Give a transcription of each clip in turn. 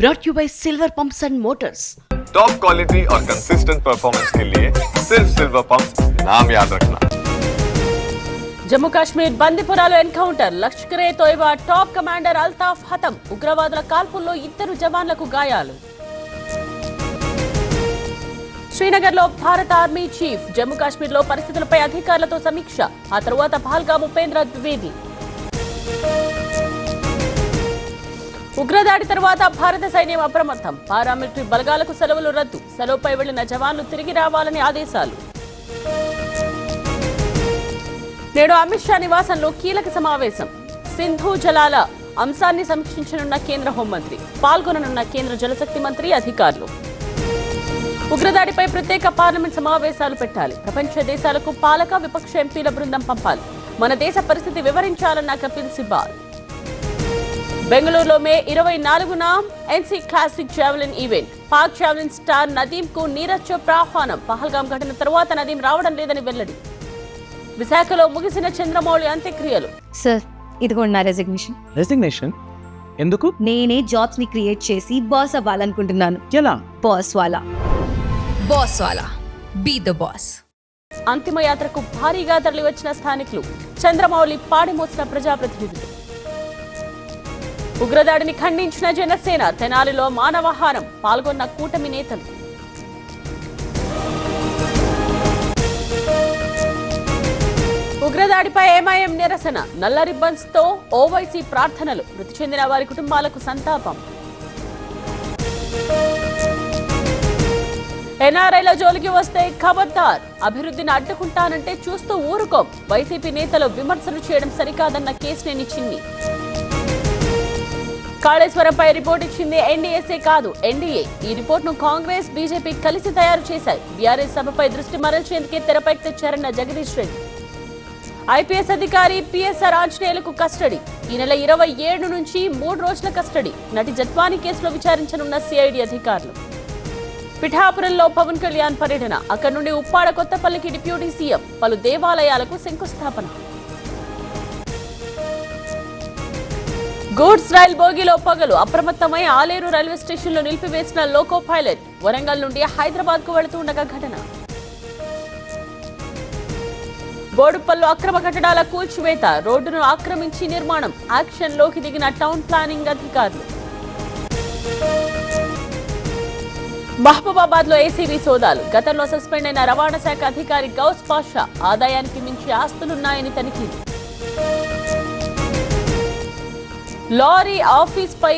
brought you by Silver Pumps and Motors. Top quality और consistent performance के लिए सिर्फ सिल्वर पंप्स नाम याद रखना। జమ్మూ కాశ్మీర్ బందిపురాలో encounter. Lashkar e Taiba top commander Altaf హతం. ఉగ్రవాదుల కాల్పుల్లో 2 జవాన్లకు గాయాలు. శ్రీనగర్లో భారత ఆర్మీ చీఫ్ జమ్మూ కాశ్మీర్లో పరిస్థితులపై అధికారులతో సమీక్ష. ఆ తర్వాత పహల్గామ్ ఉపేంద్ర ద్వివేది. ఉగ్రదాడి తర్వాత భారత సైన్యం అప్రమత్తం. పారామిలిటరీ బలగాలకు సెలవులు రద్దు. సెలవుపై వెళ్లిన జవాన్లు తిరిగి రావాలని ఆదేశాలు. నేడు అమిత్ షా నివాసంలో కీలక సమావేశం. సింధు జలాల అంశాన్ని సమీక్షించనున్న కేంద్ర హోంమంత్రి. పాల్గొననున్న కేంద్ర జలశక్తి మంత్రి, అధికారులు. ఉగ్రదాడిపై ప్రత్యేక పార్లమెంట్ సమావేశాలు పెట్టాలి. ప్రపంచ దేశాలకు పాలక విపక్ష ఎంపీల బృందం పంపాలి. మన దేశ పరిస్థితి వివరించాలన్న కపిల్ సిబాల్. బెంగళూరులో మే 24న NC classic javelin event. Pak javelin star Nadeem కు నీరజ్ చోప్రా ఆహ్వానం. పహల్గామ్ ఘటన తర్వాత నదీం రావడం లేదని వెల్లడి. విశాఖలో ముగిసిన చంద్రమౌళి అంత్యక్రియలు. సార్, ఇదిగోండి నా రెసిగ్నేషన్. ఎందుకు? నేనే జాబ్స్ ని క్రియేట్ చేసి బాస్ అవ్వాలనుకుంటున్నాను. ఎలా? బాస్ వాలా బీ ద బాస్. అంతిమ యాత్రకు భారీగా తరలివచ్చిన స్థానికులు. చంద్రమౌళి పాడిమోసిన ప్రజాప్రతినిధులు. ఉగ్రదాడిని ఖండించిన జనసేన. తెనాలిలో మానవహారం. పాల్గొన్న కూటమి నేతలు. ఉగ్రదాడిపై ఎంఐఎం నిరసన. నల్ల రిబ్బన్స్ తో ఓవైసీ ప్రార్థనలు. మృతి చెందిన వారి కుటుంబాలకు సంతాపం. ఎన్ఆర్ఐల జోలికి వస్తే ఖబర్దార్. అభివృద్ధిని అడ్డుకుంటానంటే చూస్తూ ఊరుకోం. వైసీపీ నేతలు విమర్శలు చేయడం సరికాదన్న కేసినేని చిన్ని. కాళేశ్వరంపై రిపోర్ట్ ఇచ్చింది ఎన్డీఎస్ఏ కాదు, ఎన్డీఏ. ఈ రిపోర్ట్ను కాంగ్రెస్, బీజేపీ కలిసి తయారు చేశాయి. బీఆర్ఎస్ సభపై దృష్టి మరల్చేందుకే తెరపైకి తెచ్చారన్న జగదీష్ రెడ్డి. ఐపీఎస్ అధికారి పిఎస్ఆర్ ఆంజనేయులకు కస్టడీ. ఈ నెల 27 నుంచి 3 రోజుల కస్టడీ. నటి జత్వానీ కేసులో విచారించనున్న సిఐడి అధికారులు. పిఠాపురంలో పవన్ కళ్యాణ్ పర్యటన. అక్కడి నుండి ఉప్పాడ కొత్తపల్లికి డిప్యూటీ సీఎం. పలు దేవాలయాలకు శంకుస్థాపన. గూడ్స్ రైల్ బోగిలో పగలు. అప్రమత్తమై ఆలేరు రైల్వే స్టేషన్లో నిలిపివేసిన లోకో పైలట్. వరంగల్ నుండి హైదరాబాద్ కు వెళుతుండగా ఘటన. బోడుప్పల్లో అక్రమ కట్టడాల కూల్చివేత. రోడ్డును ఆక్రమించి నిర్మాణం. యాక్షన్ లోకి దిగిన టౌన్ ప్లానింగ్ అధికారులు. మహబూబాబాద్ లో ఏసీబీ సోదాలు. గతంలో సస్పెండ్ అయిన రవాణా శాఖ అధికారి గౌస్ పాషా ఆదాయానికి మించి ఆస్తులున్నాయని తనిఖీలు. లారీ ఆఫీస్ పై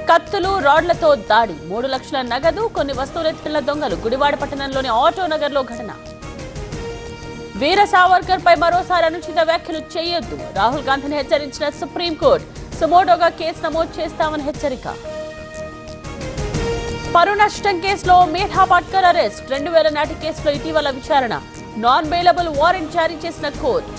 కత్తులు, రాడ్లతో దాడి. 3 లక్షల నగదు, కొన్ని వస్తువులు ఎత్తుకెళ్లిన దొంగలు. గుడివాడ పట్టణంలోని ఆటో నగర్ లో ఘటన. వీర సావర్కర్ పై మరోసారి అనుచిత వ్యాఖ్యలు చేయొద్దు. రాహుల్ గాంధీని హెచ్చరించిన సుప్రీంకోర్టు. సుమోటోగా కేసు నమోదు చేస్తామని హెచ్చరిక. పరువు నష్టం కేసులో మేధా పాట్కర్ అరెస్ట్. 2000 నాటి కేసులో ఇటీవల విచారణ. నాన్ బెయిలబుల్ వారెంట్ జారీ చేసిన కోర్టు.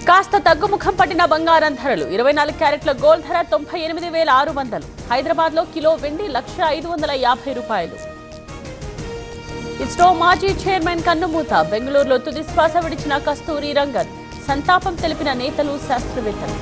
కాస్త తగ్గుముఖం పట్టిన బంగారం ధరలు. 24 క్యారెట్ల గోల్డ్ ధర 98,600. హైదరాబాద్ లో కిలో వెండి 1,550,000 రూపాయలు. ఇస్రో మాజీ చైర్మన్ కన్నుమూత. బెంగళూరులో తుది శ్వాస విడిచిన కస్తూరి రంగన్. సంతాపం తెలిపిన నేతలు, శాస్త్రవేత్తలు.